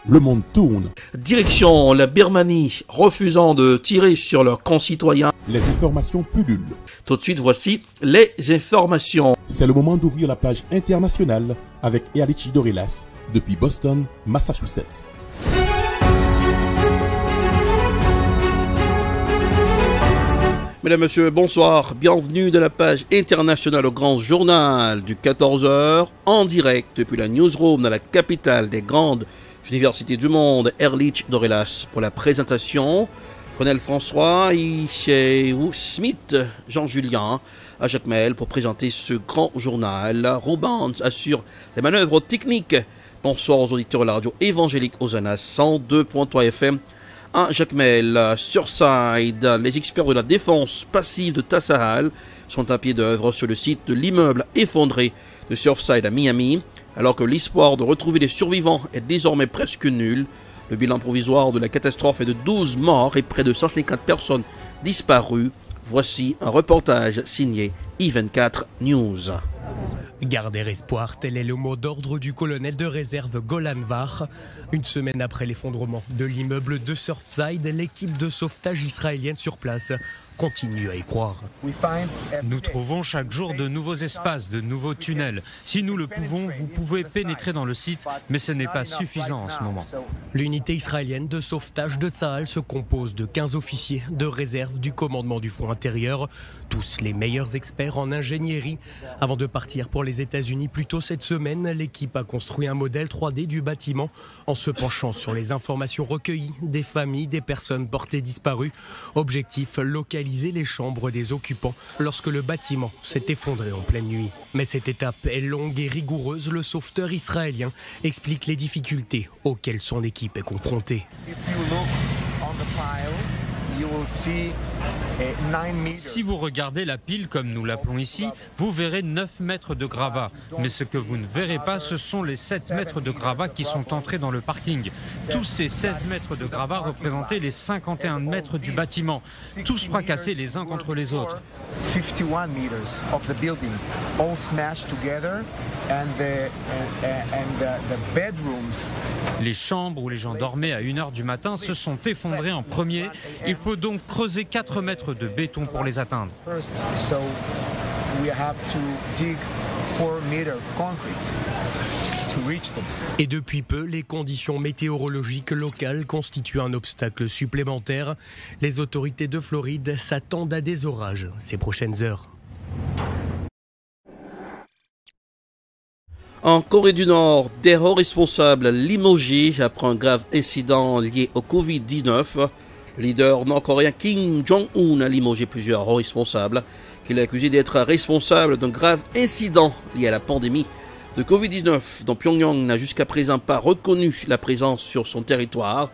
le monde tourne. Direction la Birmanie, refusant de tirer sur leurs concitoyens. Les informations pullulent. Tout de suite, voici les informations. C'est le moment d'ouvrir la page internationale avec Erlich Dorelas depuis Boston, Massachusetts. Mesdames, Messieurs, bonsoir. Bienvenue dans la page internationale au grand journal du 14h en direct depuis la newsroom dans la capitale des grandes universités du monde, Erlich Dorelas. Pour la présentation, Colonel François, Smith, Jean-Julien, à Jacmel pour présenter ce grand journal. Roubans assure les manœuvres techniques. Bonsoir aux auditeurs de la radio évangélique Hosanna 102.3 FM. À Jacmel, Surfside, les experts de la défense passive de Tassahal sont à pied d'œuvre sur le site de l'immeuble effondré de Surfside à Miami. Alors que l'espoir de retrouver les survivants est désormais presque nul, le bilan provisoire de la catastrophe est de 12 morts et près de 150 personnes disparues. Voici un reportage signé I24 News. Garder espoir, tel est le mot d'ordre du colonel de réserve Golan Var. Une semaine après l'effondrement de l'immeuble de Surfside, l'équipe de sauvetage israélienne sur place continue à y croire. Nous trouvons chaque jour de nouveaux espaces, de nouveaux tunnels. Si nous le pouvons, vous pouvez pénétrer dans le site, mais ce n'est pas suffisant en ce moment. L'unité israélienne de sauvetage de Tsahal se compose de 15 officiers de réserve du commandement du front intérieur, tous les meilleurs experts en ingénierie. Avant de partir pour les États-Unis plus tôt cette semaine, l'équipe a construit un modèle 3D du bâtiment en se penchant sur les informations recueillies des familles des personnes portées disparues. Objectif, localiser les chambres des occupants lorsque le bâtiment s'est effondré en pleine nuit. Mais cette étape est longue et rigoureuse. Le sauveteur israélien explique les difficultés auxquelles son équipe est confrontée. Si vous regardez la pile, comme nous l'appelons ici, vous verrez 9 mètres de gravats. Mais ce que vous ne verrez pas, ce sont les 7 mètres de gravats qui sont entrés dans le parking. Tous ces 16 mètres de gravats représentaient les 51 mètres du bâtiment, tous fracassés les uns contre les autres. 51 meters of the building all smashed together and the bedrooms. Les chambres où les gens dormaient à 1h du matin se sont effondrées en premier. Il faut donc creuser 4 mètres de béton pour les atteindre. So we have to dig 4 meters of concrete to reach them. Et depuis peu, les conditions météorologiques locales constituent un obstacle supplémentaire. Les autorités de Floride s'attendent à des orages ces prochaines heures. En Corée du Nord, des hauts responsables limogés après un grave incident lié au Covid-19. Le leader nord-coréen Kim Jong-un a limogé plusieurs hauts responsables qu'il a accusés d'être responsables d'un grave incident lié à la pandémie de Covid-19 dont Pyongyang n'a jusqu'à présent pas reconnu la présence sur son territoire.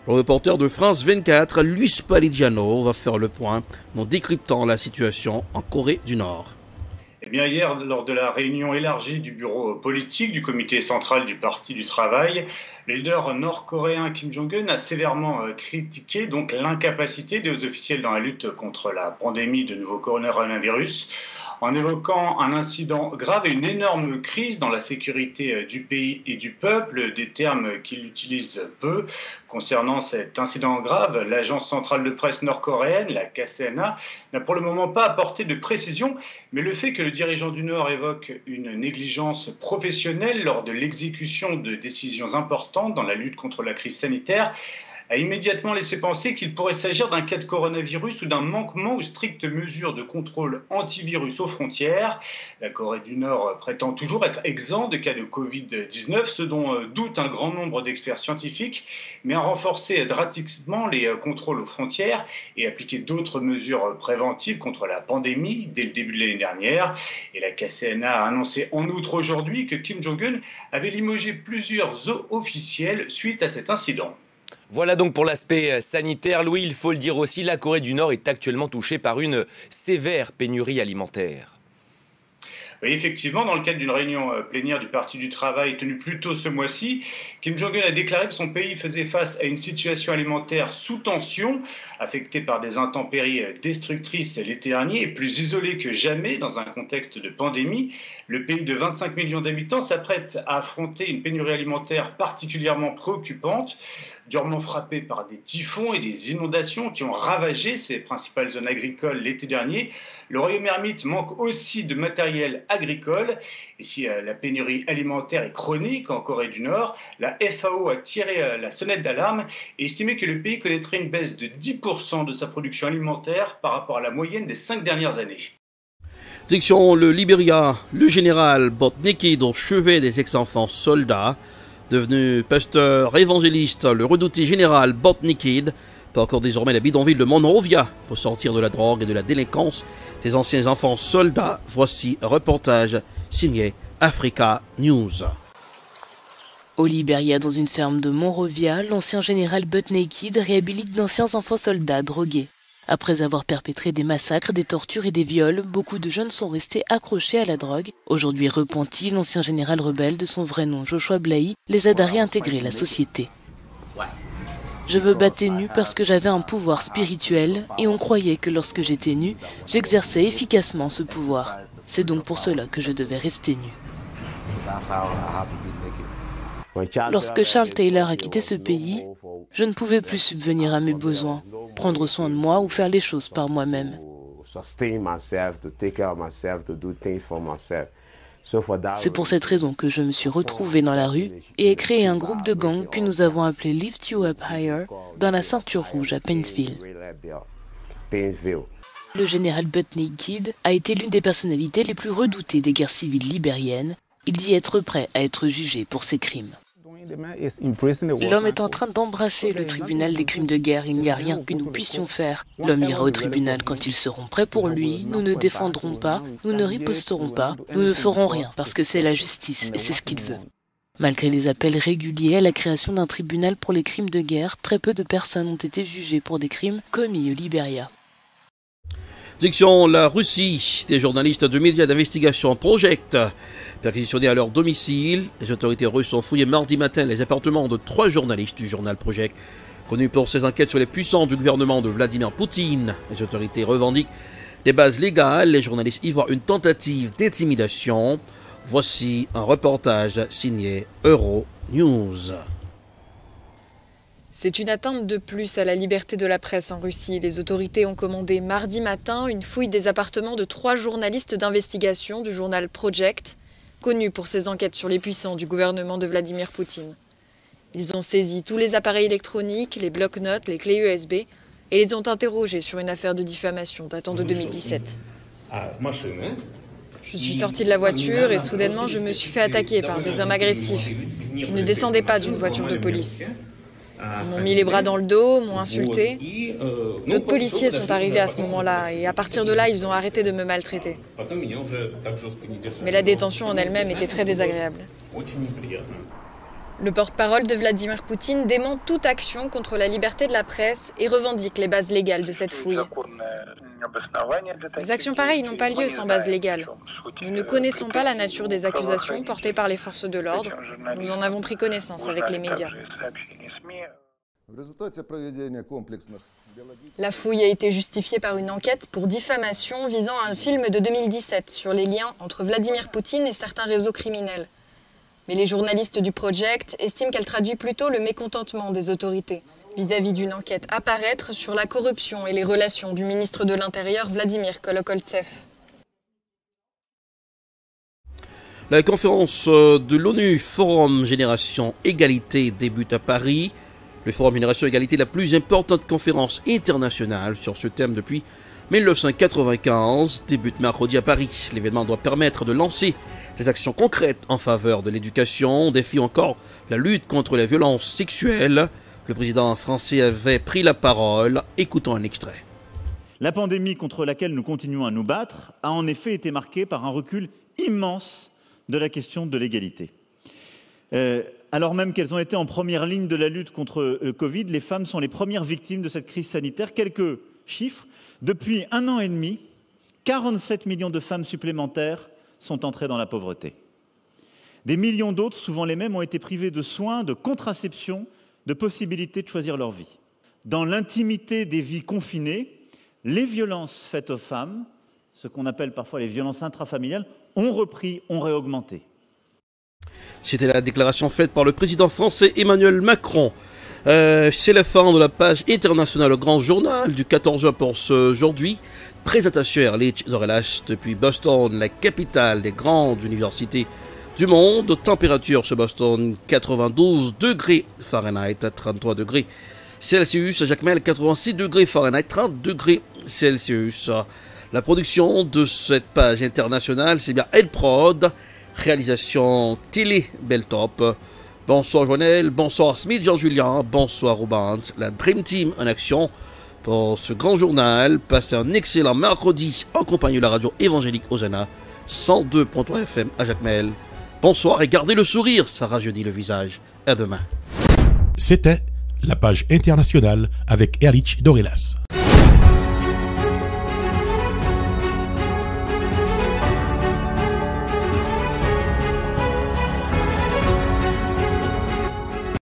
Le reporter de France 24, Luis Paligiano, va faire le point en décryptant la situation en Corée du Nord. Eh bien, hier, lors de la réunion élargie du bureau politique du comité central du Parti du Travail, le leader nord-coréen Kim Jong-un a sévèrement critiqué donc l'incapacité des officiels dans la lutte contre la pandémie de nouveau coronavirus, en évoquant un incident grave et une énorme crise dans la sécurité du pays et du peuple, des termes qu'il utilise peu. Concernant cet incident grave, l'agence centrale de presse nord-coréenne, la KCNA, n'a pour le moment pas apporté de précision, mais le fait que le dirigeant du Nord évoque une négligence professionnelle lors de l'exécution de décisions importantes dans la lutte contre la crise sanitaire a immédiatement laissé penser qu'il pourrait s'agir d'un cas de coronavirus ou d'un manquement aux strictes mesures de contrôle antivirus aux frontières. La Corée du Nord prétend toujours être exempt de cas de Covid-19, ce dont doute un grand nombre d'experts scientifiques, mais a renforcé drastiquement les contrôles aux frontières et appliqué d'autres mesures préventives contre la pandémie dès le début de l'année dernière. Et la KCNA a annoncé en outre aujourd'hui que Kim Jong-un avait limogé plusieurs hauts officiels suite à cet incident. Voilà donc pour l'aspect sanitaire. Louis, il faut le dire aussi, la Corée du Nord est actuellement touchée par une sévère pénurie alimentaire. Et effectivement, dans le cadre d'une réunion plénière du Parti du Travail tenue plus tôt ce mois-ci, Kim Jong-un a déclaré que son pays faisait face à une situation alimentaire sous tension, affectée par des intempéries destructrices l'été dernier et plus isolée que jamais dans un contexte de pandémie. Le pays de 25 millions d'habitants s'apprête à affronter une pénurie alimentaire particulièrement préoccupante, durement frappée par des typhons et des inondations qui ont ravagé ses principales zones agricoles l'été dernier. Le royaume ermite manque aussi de matériel agricole. Et si la pénurie alimentaire est chronique en Corée du Nord, la FAO a tiré la sonnette d'alarme et estimé que le pays connaîtrait une baisse de 10% de sa production alimentaire par rapport à la moyenne des 5 dernières années. Direction le Libéria, le général Botnikid au chevet des ex-enfants soldats. Devenu pasteur évangéliste, le redouté général Botnikid peut encore désormais la bidonville de Monrovia pour sortir de la drogue et de la délinquance des anciens enfants soldats. Voici un reportage signé Africa News. Au Libéria, dans une ferme de Monrovia, l'ancien général Botnikid réhabilite d'anciens enfants soldats drogués. Après avoir perpétré des massacres, des tortures et des viols, beaucoup de jeunes sont restés accrochés à la drogue. Aujourd'hui repenti, l'ancien général rebelle, de son vrai nom Joshua Blahi, les aide à réintégrer la société. Je me battais nu parce que j'avais un pouvoir spirituel et on croyait que lorsque j'étais nu, j'exerçais efficacement ce pouvoir. C'est donc pour cela que je devais rester nu. Lorsque Charles Taylor a quitté ce pays, je ne pouvais plus subvenir à mes besoins, prendre soin de moi ou faire les choses par moi-même. C'est pour cette raison que je me suis retrouvé dans la rue et ai créé un groupe de gang que nous avons appelé Lift You Up Higher dans la ceinture rouge à Painesville. Le général Botnikid a été l'une des personnalités les plus redoutées des guerres civiles libériennes. Il dit être prêt à être jugé pour ses crimes. L'homme est en train d'embrasser le tribunal des crimes de guerre. Il n'y a rien que nous puissions faire. L'homme ira au tribunal quand ils seront prêts pour lui. Nous ne défendrons pas, nous ne riposterons pas, nous ne ferons rien parce que c'est la justice et c'est ce qu'il veut. Malgré les appels réguliers à la création d'un tribunal pour les crimes de guerre, très peu de personnes ont été jugées pour des crimes commis au Libéria. Direction la Russie, des journalistes de médias d'investigation Project perquisitionnés à leur domicile. Les autorités russes ont fouillé mardi matin les appartements de 3 journalistes du journal Project, connus pour ses enquêtes sur les puissants du gouvernement de Vladimir Poutine. Les autorités revendiquent des bases légales. Les journalistes y voient une tentative d'intimidation. Voici un reportage signé Euronews. C'est une atteinte de plus à la liberté de la presse en Russie. Les autorités ont commandé mardi matin une fouille des appartements de 3 journalistes d'investigation du journal Project, connu pour ses enquêtes sur les puissants du gouvernement de Vladimir Poutine. Ils ont saisi tous les appareils électroniques, les bloc-notes, les clés USB et les ont interrogés sur une affaire de diffamation datant de 2017. Je suis sorti de la voiture et soudainement je me suis fait attaquer par des hommes agressifs. Ils ne descendaient pas d'une voiture de police. Ils m'ont mis les bras dans le dos, m'ont insulté. D'autres policiers sont arrivés à ce moment-là et à partir de là, ils ont arrêté de me maltraiter. Mais la détention en elle-même était très désagréable. Le porte-parole de Vladimir Poutine dément toute action contre la liberté de la presse et revendique les bases légales de cette fouille. Des actions pareilles n'ont pas lieu sans base légale. Nous ne connaissons pas la nature des accusations portées par les forces de l'ordre. Nous en avons pris connaissance avec les médias. La fouille a été justifiée par une enquête pour diffamation visant un film de 2017 sur les liens entre Vladimir Poutine et certains réseaux criminels. Mais les journalistes du Project estiment qu'elle traduit plutôt le mécontentement des autorités vis-à-vis d'une enquête à paraître sur la corruption et les relations du ministre de l'Intérieur Vladimir Kolokoltsev. La conférence de l'ONU Forum Génération Égalité débute à Paris. Le Forum Génération Égalité est la plus importante conférence internationale sur ce thème depuis 1995. Débute mercredi à Paris. L'événement doit permettre de lancer des actions concrètes en faveur de l'éducation. Défie encore la lutte contre les violences sexuelles. Le président français avait pris la parole. Écoutons un extrait. La pandémie contre laquelle nous continuons à nous battre a en effet été marquée par un recul immense de la question de l'égalité. Alors même qu'elles ont été en première ligne de la lutte contre le Covid, les femmes sont les premières victimes de cette crise sanitaire. Quelques chiffres. Depuis 1 an et demi, 47 millions de femmes supplémentaires sont entrés dans la pauvreté. Des millions d'autres, souvent les mêmes, ont été privés de soins, de contraception, de possibilités de choisir leur vie. Dans l'intimité des vies confinées, les violences faites aux femmes, ce qu'on appelle parfois les violences intrafamiliales, ont repris, ont réaugmenté. C'était la déclaration faite par le président français Emmanuel Macron. C'est la fin de la page internationale au grand journal du 14h pour aujourd'hui. Présentation Ehrlich Dorelas depuis Boston, la capitale des grandes universités du monde. Température sur Boston 92 degrés Fahrenheit, 33 degrés Celsius. Jacmel 86 degrés Fahrenheit, 30 degrés Celsius. La production de cette page internationale, c'est bien Edprod. Réalisation télé Beltop. Bonsoir Joannel, bonsoir Smith Jean-Julien, bonsoir Robin, la Dream Team en action pour ce grand journal. Passez un excellent mercredi en compagnie de la radio évangélique Hosanna, 102.3 FM à Jacmel. Bonsoir et gardez le sourire, ça rajeunit le visage. À demain. C'était la page internationale avec Ehrlich Dorelas.